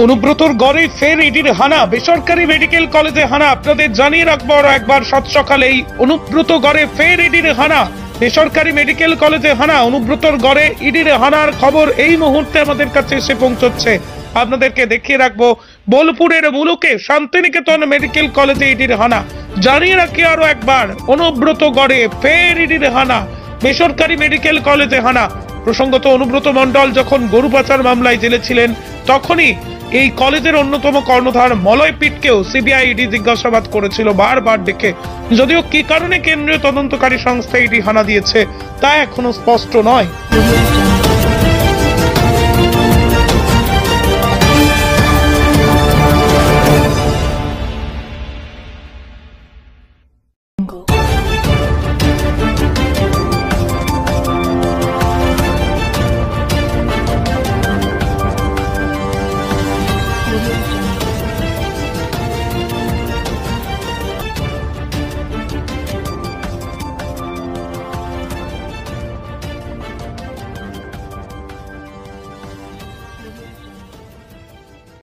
অনুব্রতর গড়ে ফের ইডির হানা, বেসরকারি মেডিকেল কলেজে হানা। আপনাদের জানিয়ে রাখবো আরো একবার, সাত সকালেই অনুব্রত গড়ে ফের ইডির হানা, বেসরকারি মেডিকেল কলেজে হানা। অনুব্রতর গড়ে ইডির হানার খবর এই মুহূর্তে আমাদের কাছে এসে পৌঁছচ্ছে। আপনাদেরকে দেখিয়ে রাখবো বোলপুরের মুলুকে শান্তিনিকেতন মেডিকেল কলেজে ইডির হানা। জানিয়ে রাখি আরো একবার, অনুব্রত গড়ে ফের ইডির হানা, বেসরকারি মেডিকেল কলেজে হানা। প্রসঙ্গত অনুব্রত মণ্ডল যখন গরু পাচার মামলায় জেলে ছিলেন, তখনই এই কলেজের অন্যতম কর্ণধার মলয় পিটকেও সিবিআই ইডি জিজ্ঞাসাবাদ করেছিল বারবার ডেকে। যদিও কি কারণে কেন্দ্রীয় তদন্তকারী সংস্থা ইডি হানা দিয়েছে তা এখনো স্পষ্ট নয়।